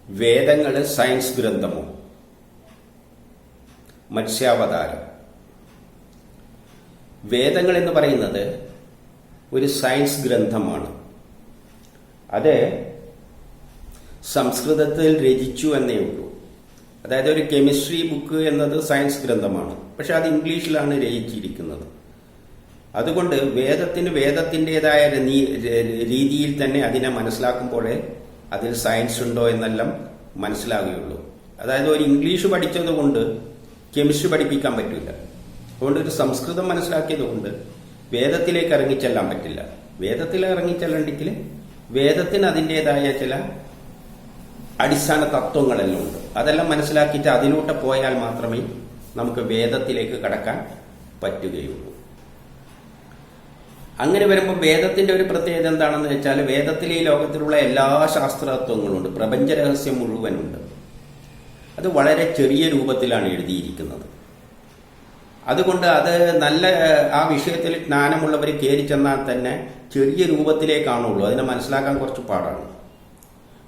വേദങ്ങൾ സയൻസ് ഗ്രന്ഥമോ? മത്സ്യാവതാരം. വേദങ്ങൾ എന്ന് പറയുന്നത് ഒരു സയൻസ് ഗ്രന്ഥമാണ്. അത് സംസ്കൃതത്തിൽ രചിച്ചു എന്നേ ഉള്ളൂ. അതായത് ഒരു കെമിസ്ട്രി ബുക്ക് എന്നത് സയൻസ് ഗ്രന്ഥമാണ്, പക്ഷെ അത് ഇംഗ്ലീഷിലാണ് രചിച്ചിരിക്കുന്നത്. അതുകൊണ്ട് വേദത്തിൻ്റെതായ രീതിയിൽ തന്നെ അതിനെ മനസ്സിലാക്കുമ്പോഴേ അതിൽ സയൻസ് ഉണ്ടോ എന്നെല്ലാം മനസ്സിലാവുകയുള്ളൂ. അതായത് ഒരു ഇംഗ്ലീഷ് പഠിച്ചത് കൊണ്ട് കെമിസ്ട്രി പഠിപ്പിക്കാൻ പറ്റില്ല. അതുകൊണ്ട് ഒരു സംസ്കൃതം മനസ്സിലാക്കിയത് കൊണ്ട് വേദത്തിലേക്ക് ഇറങ്ങിച്ചെല്ലാൻ പറ്റില്ല. വേദത്തിൽ ഇറങ്ങിച്ചെല്ലണ്ടെങ്കിൽ വേദത്തിന് അതിൻ്റെതായ ചില അടിസ്ഥാന തത്വങ്ങളെല്ലാം ഉണ്ട്. അതെല്ലാം മനസ്സിലാക്കിയിട്ട് അതിലൂടെ പോയാൽ മാത്രമേ നമുക്ക് വേദത്തിലേക്ക് കടക്കാൻ പറ്റുകയുള്ളൂ. അങ്ങനെ വരുമ്പോൾ വേദത്തിന്റെ ഒരു പ്രത്യേകത എന്താണെന്ന് വെച്ചാൽ, വേദത്തിൽ ഈ ലോകത്തിലുള്ള എല്ലാ ശാസ്ത്രതത്വങ്ങളും ഉണ്ട്, പ്രപഞ്ച രഹസ്യം മുഴുവനുണ്ട്. അത് വളരെ ചെറിയ രൂപത്തിലാണ് എഴുതിയിരിക്കുന്നത്. അതുകൊണ്ട് അത് നല്ല ആ വിഷയത്തിൽ ജ്ഞാനമുള്ളവർ കയറി ചെന്നാൽ തന്നെ ചെറിയ രൂപത്തിലേക്കാണുള്ളൂ. അതിനെ മനസ്സിലാക്കാൻ കുറച്ച് പാടാണ്.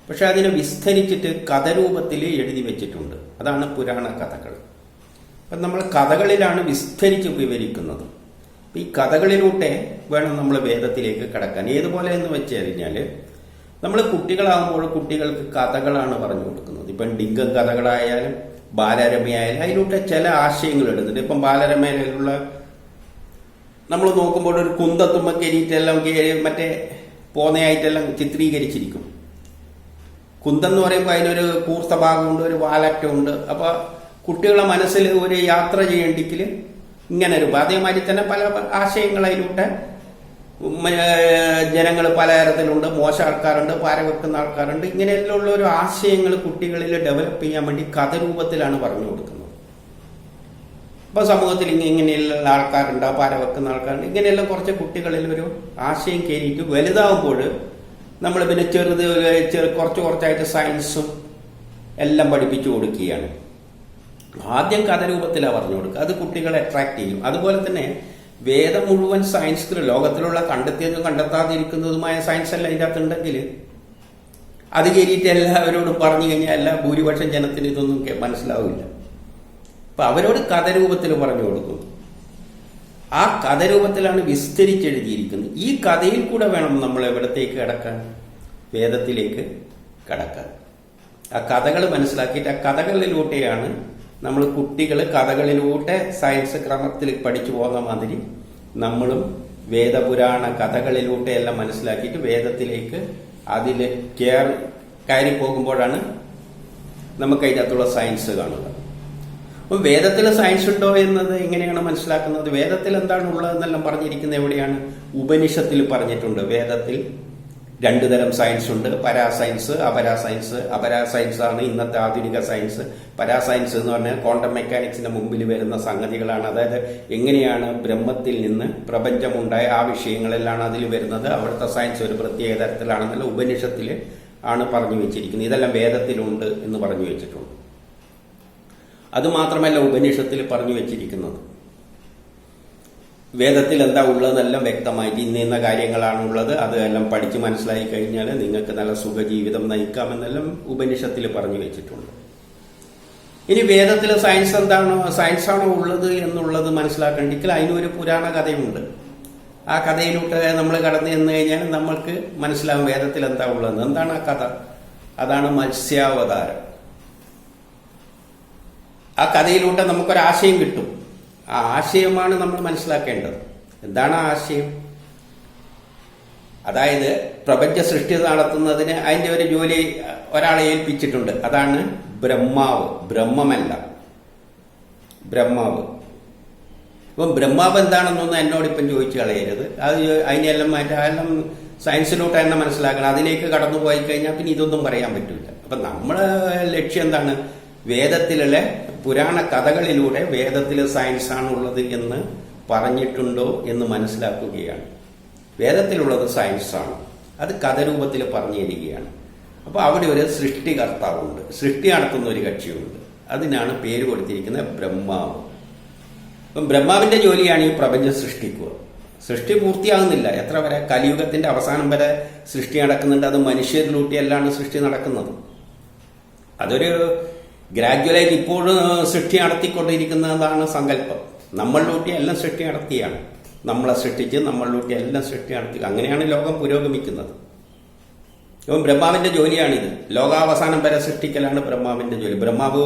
പക്ഷെ അതിനെ വിസ്തരിച്ചിട്ട് കഥരൂപത്തിൽ എഴുതി വെച്ചിട്ടുണ്ട്. അതാണ് പുരാണ കഥകൾ. അപ്പം നമ്മൾ കഥകളിലാണ് വിസ്തരിച്ച് വിവരിക്കുന്നത്. ഈ കഥകളിലൂടെ വേണം നമ്മൾ വേദത്തിലേക്ക് കടക്കാൻ. ഏതുപോലെ എന്ന് വെച്ച് കഴിഞ്ഞാൽ, നമ്മൾ കുട്ടികളാകുമ്പോൾ കുട്ടികൾക്ക് കഥകളാണ് പറഞ്ഞു കൊടുക്കുന്നത്. ഇപ്പം ഡിങ്കം കഥകളായാലും ബാലരമയായാലും അതിലൂടെ ചില ആശയങ്ങൾ എടുത്തിട്ട്, ഇപ്പം ബാലരമയിലുള്ള നമ്മൾ നോക്കുമ്പോൾ ഒരു കുന്തത്തുമ്മ കയറിയിട്ടെല്ലാം മറ്റേ പോന്നയായിട്ടെല്ലാം ചിത്രീകരിച്ചിരിക്കും. കുന്തം എന്ന് പറയുമ്പോൾ അതിനൊരു കൂർത്ത ഭാഗമുണ്ട്, ഒരു വാലറ്റമുണ്ട്. അപ്പൊ കുട്ടികളുടെ മനസ്സിൽ ഒരു യാത്ര ചെയ്യണ്ടെങ്കിൽ ഇങ്ങനെ ഒരു അതേമാതിരി തന്നെ പല ആശയങ്ങൾ അതിലൂടെ ജനങ്ങൾ പലതരത്തിലുണ്ട്. മോശം ആൾക്കാരുണ്ട്, പാര വെക്കുന്ന ആൾക്കാരുണ്ട്. ഇങ്ങനെയെല്ലാം ഉള്ള ഒരു ആശയങ്ങൾ കുട്ടികളിൽ ഡെവലപ്പ് ചെയ്യാൻ വേണ്ടി കഥരൂപത്തിലാണ് പറഞ്ഞു കൊടുക്കുന്നത്. ഇപ്പൊ സമൂഹത്തിൽ ഇങ്ങനെയുള്ള ആൾക്കാരുണ്ട്, പാര വെക്കുന്ന ആൾക്കാരുണ്ട്. ഇങ്ങനെയെല്ലാം കുറച്ച് കുട്ടികളിൽ ഒരു ആശയം കയറിയിട്ട് വലുതാവുമ്പോൾ നമ്മൾ പിന്നെ കുറച്ചായിട്ട് സയൻസും എല്ലാം പഠിപ്പിച്ചു കൊടുക്കുകയാണ്. ആദ്യം കഥരൂപത്തിലാണ് പറഞ്ഞു കൊടുക്കുക. അത് കുട്ടികളെ അട്രാക്ട് ചെയ്യും. അതുപോലെ തന്നെ വേദം മുഴുവൻ സയൻസ്, ലോകത്തിലുള്ള കണ്ടെത്തിയതും കണ്ടെത്താതിരിക്കുന്നതുമായ സയൻസ് എല്ലാം അതിൻ്റെ അകത്തുണ്ടെങ്കിൽ അത് കയറിയിട്ട് എല്ലാവരോടും പറഞ്ഞു കഴിഞ്ഞാൽ എല്ലാ ഭൂരിപക്ഷം ജനത്തിന് ഇതൊന്നും മനസ്സിലാവില്ല. അപ്പൊ അവരോട് കഥരൂപത്തിൽ പറഞ്ഞു കൊടുക്കും. ആ കഥരൂപത്തിലാണ് വിസ്തരിച്ചെഴുതിയിരിക്കുന്നത്. ഈ കഥയിൽ കൂടെ വേണം നമ്മൾ എവിടത്തേക്ക് കടക്കാൻ? വേദത്തിലേക്ക് കടക്കാൻ. ആ കഥകൾ മനസ്സിലാക്കിയിട്ട് ആ കഥകളിലൂടെയാണ് നമ്മൾ കുട്ടികൾ കഥകളിലൂടെ സയൻസ് ക്രമത്തിൽ പഠിച്ചു പോകുന്ന മാതിരി നമ്മളും വേദപുരാണ കഥകളിലൂടെ എല്ലാം മനസ്സിലാക്കിയിട്ട് വേദത്തിലേക്ക് അതിൽ കയറി പോകുമ്പോഴാണ് നമുക്ക് അതിനകത്തുള്ള സയൻസ് കാണുക. അപ്പം വേദത്തിൽ സയൻസ് ഉണ്ടോ എന്നത് എങ്ങനെയാണ് മനസ്സിലാക്കുന്നത്? വേദത്തിൽ എന്താണ് ഉള്ളതെന്നെല്ലാം പറഞ്ഞിരിക്കുന്നത് എവിടെയാണ്? ഉപനിഷത്തിൽ പറഞ്ഞിട്ടുണ്ട്. വേദത്തിൽ രണ്ടു തരം സയൻസ് ഉണ്ട്, പരാസയൻസ്, അപരാസയൻസ്. അപരാസയൻസ് ആണ് ഇന്നത്തെ ആധുനിക സയൻസ്. പരാസയൻസ് എന്ന് പറഞ്ഞാൽ ക്വാണ്ടം മെക്കാനിക്സിന്റെ മുമ്പിൽ വരുന്ന സംഗതികളാണ്. അതായത് എങ്ങനെയാണ് ബ്രഹ്മത്തിൽ നിന്ന് പ്രപഞ്ചമുണ്ടായ ആ വിഷയങ്ങളെല്ലാം അതിൽ വരുന്നത്. അവിടുത്തെ സയൻസ് ഒരു പ്രത്യേക തരത്തിലാണെന്നല്ല ഉപനിഷത്തിൽ ആണ് പറഞ്ഞു വെച്ചിരിക്കുന്നത്. ഇതെല്ലാം വേദത്തിലുണ്ട് എന്ന് പറഞ്ഞു വെച്ചിട്ടുണ്ട്. അതുമാത്രമല്ല ഉപനിഷത്തിൽ പറഞ്ഞു വെച്ചിരിക്കുന്നത് വേദത്തിൽ എന്താ ഉള്ളതെന്നെല്ലാം വ്യക്തമായിട്ട് ഇന്ന കാര്യങ്ങളാണ് ഉള്ളത്, അതെല്ലാം പഠിച്ച് മനസ്സിലാക്കി കഴിഞ്ഞാൽ നിങ്ങൾക്ക് നല്ല സുഖജീവിതം നയിക്കാമെന്നെല്ലാം ഉപനിഷത്തിൽ പറഞ്ഞു വെച്ചിട്ടുണ്ട്. ഇനി വേദത്തിൽ സയൻസാണോ ഉള്ളത് എന്നുള്ളത് മനസ്സിലാക്കണ്ടെങ്കിൽ അതിനൊരു പുരാണ കഥയുണ്ട്. ആ കഥയിലൂടെ നമ്മൾ കടന്നു ചെന്ന് കഴിഞ്ഞാൽ നമ്മൾക്ക് മനസ്സിലാവും വേദത്തിൽ എന്താ ഉള്ളത്. എന്താണ് ആ കഥ? അതാണ് മത്സ്യാവതാരം. ആ കഥയിലൂടെ നമുക്കൊരാശയം കിട്ടും. ആ ആശയമാണ് നമ്മൾ മനസ്സിലാക്കേണ്ടത്. എന്താണ് ആ ആശയം? അതായത് പ്രപഞ്ച സൃഷ്ടി നടത്തുന്നതിന് അതിന്റെ ഒരു ജോലി ഒരാളെ ഏൽപ്പിച്ചിട്ടുണ്ട്. അതാണ് ബ്രഹ്മാവ്. ബ്രഹ്മമല്ല, ബ്രഹ്മാവ്. അപ്പം ബ്രഹ്മാവ് എന്താണെന്നൊന്നും എന്നോടിപ്പം ചോദിച്ചു കളയരുത്. അത് അതിനെല്ലാം എല്ലാം സയൻസിലോട്ട് തന്നെ മനസ്സിലാക്കണം. അതിലേക്ക് കടന്നു പോയി കഴിഞ്ഞാൽ പിന്നെ ഇതൊന്നും പറയാൻ പറ്റില്ല. അപ്പം നമ്മളെ ലക്ഷ്യം എന്താണ്? വേദത്തിലെ പുരാണ കഥകളിലൂടെ വേദത്തിൽ സയൻസ് ആണുള്ളത് എന്ന് പറഞ്ഞിട്ടുണ്ടോ എന്ന് മനസ്സിലാക്കുകയാണ്. വേദത്തിലുള്ളത് സയൻസാണ്, അത് കഥരൂപത്തിൽ പറഞ്ഞു തരികയാണ്. അപ്പോൾ അവിടെ ഒരു സൃഷ്ടികർത്താവുണ്ട്, സൃഷ്ടി നടത്തുന്ന ഒരു കക്ഷിയുണ്ട്. അതിനാണ് പേര് കൊടുത്തിരിക്കുന്നത് ബ്രഹ്മാവ്. അപ്പം ബ്രഹ്മാവിന്റെ ജോലിയാണ് ഈ പ്രപഞ്ചം സൃഷ്ടിക്കുക. സൃഷ്ടി പൂർത്തിയാകുന്നില്ല. എത്ര വരെ? കലിയുഗത്തിന്റെ അവസാനം വരെ സൃഷ്ടി നടക്കുന്നുണ്ട്. അത് മനുഷ്യരിലൂട്ടിയല്ലാണ് സൃഷ്ടി നടക്കുന്നത്. അതൊരു ഗ്രാജുവലായിട്ട് ഇപ്പോഴും സൃഷ്ടി നടത്തിക്കൊണ്ടിരിക്കുന്നതാണ് സങ്കല്പം. നമ്മളിലൂട്ടി എല്ലാം സൃഷ്ടി നടത്തിയാണ്, നമ്മളെ സൃഷ്ടിച്ച് നമ്മളിലൂട്ടി എല്ലാം സൃഷ്ടി നടത്തി. അങ്ങനെയാണ് ലോകം പുരോഗമിക്കുന്നത്. ഇപ്പം ബ്രഹ്മാവിന്റെ ജോലിയാണിത്. ലോകാവസാനം വരെ സൃഷ്ടിക്കലാണ് ബ്രഹ്മാവിന്റെ ജോലി. ബ്രഹ്മാവ്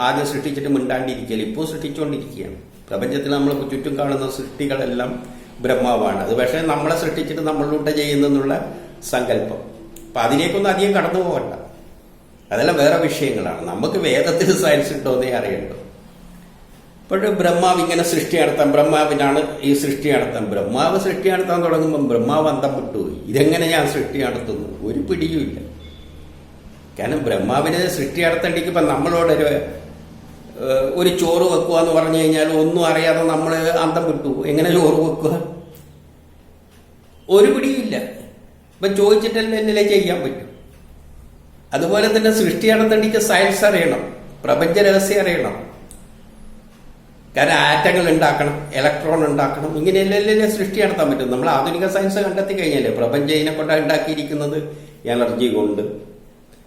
ആദ്യം സൃഷ്ടിച്ചിട്ട് മിണ്ടാണ്ടിരിക്കൽ, ഇപ്പോൾ സൃഷ്ടിച്ചുകൊണ്ടിരിക്കുകയാണ്. പ്രപഞ്ചത്തിൽ നമ്മൾ ചുറ്റും കാണുന്ന സൃഷ്ടികളെല്ലാം ബ്രഹ്മാവാണ്. അത് പക്ഷേ നമ്മളെ സൃഷ്ടിച്ചിട്ട് നമ്മളിലൂടെ ചെയ്യുന്നെന്നുള്ള സങ്കല്പം. അപ്പൊ അതിലേക്കൊന്നും അധികം കടന്നു പോകണ്ട, അതെല്ലാം വേറെ വിഷയങ്ങളാണ്. നമുക്ക് വേദത്തിൽ സയൻസ് ഉണ്ടോന്നേ അറിയണ്ടോ. ഇപ്പോഴും ബ്രഹ്മാവ് ഇങ്ങനെ സൃഷ്ടി നടത്താൻ, ബ്രഹ്മാവിനാണ് ഈ സൃഷ്ടി നടത്താൻ. ബ്രഹ്മാവ് സൃഷ്ടി നടത്താൻ തുടങ്ങുമ്പോൾ ബ്രഹ്മാവ് അന്തം വിട്ടുപോയി. ഇതെങ്ങനെ ഞാൻ സൃഷ്ടി നടത്തുന്നു, ഒരു പിടിയുമില്ല. കാരണം ബ്രഹ്മാവിന് സൃഷ്ടി നടത്തേണ്ടെങ്കിൽ ഇപ്പം നമ്മളോട് ഒരു ചോറ് വെക്കുക എന്ന് പറഞ്ഞു കഴിഞ്ഞാൽ ഒന്നും അറിയാതെ നമ്മൾ അന്തം വിട്ടു. എങ്ങനെ ചോറ് വെക്കുക, ഒരു പിടിയുമില്ല. ഇപ്പം ചോദിച്ചിട്ടല്ലേ ചെയ്യാൻ പറ്റും. അതുപോലെ തന്നെ സൃഷ്ടി നടത്തേണ്ടെങ്കിൽ സയൻസ് അറിയണം, പ്രപഞ്ച രഹസ്യം അറിയണം. കാരണം ആറ്റങ്ങൾ ഉണ്ടാക്കണം, ഇലക്ട്രോൺ ഉണ്ടാക്കണം, ഇങ്ങനെയല്ലേ സൃഷ്ടി നടത്താൻ പറ്റും. നമ്മൾ ആധുനിക സയൻസ് കണ്ടെത്തി കഴിഞ്ഞാലേ പ്രപഞ്ചം ഇതിനെ കൊണ്ടാണ് ഉണ്ടാക്കിയിരിക്കുന്നത്, എനർജി കൊണ്ട്.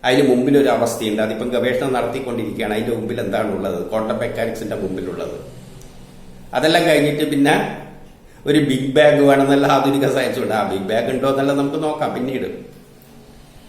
അതിന് മുമ്പിലൊരു അവസ്ഥയുണ്ട്, അതിപ്പം ഗവേഷണം നടത്തിക്കൊണ്ടിരിക്കുകയാണ്. അതിന്റെ മുമ്പിൽ എന്താണുള്ളത്, ക്വാണ്ടം മെക്കാനിക്സിന്റെ മുമ്പിലുള്ളത്. അതെല്ലാം കഴിഞ്ഞിട്ട് പിന്നെ ഒരു ബിഗ് ബാഗ് വേണമെന്നല്ല ആധുനിക സയൻസ് ഉണ്ട്. ആ ബിഗ് ബാഗ് ഉണ്ടോ എന്നല്ല നമുക്ക് നോക്കാം പിന്നീട്.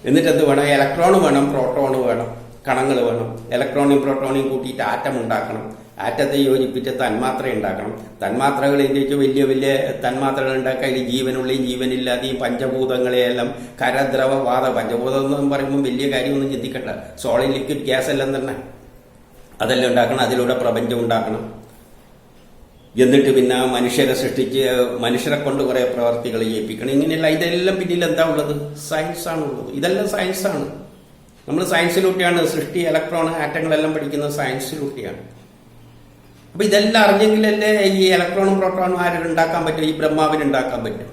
എന്നിട്ട് എന്ത് വേണം, ഇലക്ട്രോൺ വേണം, പ്രോട്ടോൺ വേണം, കണങ്ങൾ വേണം. ഇലക്ട്രോണിയും പ്രോട്ടോണിയും കൂട്ടിയിട്ട് ആറ്റം ഉണ്ടാക്കണം. ആറ്റത്തെ യോജിപ്പിച്ച് തന്മാത്ര ഉണ്ടാക്കണം. തന്മാത്രകൾ ഇന്ത്യക്ക് വലിയ വലിയ തന്മാത്രകൾ ഉണ്ടാക്കുക. അതിൽ ജീവനുള്ളയും ജീവനില്ലാതെയും പഞ്ചഭൂതങ്ങളെയെല്ലാം കരദ്രവ വാത, പഞ്ചഭൂതം എന്ന് പറയുമ്പോൾ വലിയ കാര്യമൊന്നും ചിന്തിക്കണ്ട. സോളിഡ് ലിക്വിഡ് ഗ്യാസ് എല്ലാം തന്നെ അതെല്ലാം ഉണ്ടാക്കണം. അതിലൂടെ പ്രപഞ്ചം ഉണ്ടാക്കണം. എന്നിട്ട് പിന്നെ മനുഷ്യരെ സൃഷ്ടിച്ച് മനുഷ്യരെ കൊണ്ട് കുറെ പ്രവർത്തികൾ ചെയ്യിപ്പിക്കണം. ഇങ്ങനെയല്ല. ഇതെല്ലാം പിന്നിൽ എന്താ ഉള്ളത്, സയൻസ് ആണുള്ളത്. ഇതെല്ലാം സയൻസാണ്. നമ്മൾ സയൻസിലൂട്ടിയാണ് സൃഷ്ടി, ഇലക്ട്രോൺ, ആറ്റങ്ങളെല്ലാം പഠിക്കുന്നത് സയൻസിലൂട്ടിയാണ്. അപ്പൊ ഇതെല്ലാം അറിഞ്ഞെങ്കിലല്ലേ ഈ ഇലക്ട്രോണും പ്രോട്ടോണും ആരും ഉണ്ടാക്കാൻ പറ്റും, ഈ ബ്രഹ്മാവിന് ഉണ്ടാക്കാൻ പറ്റും.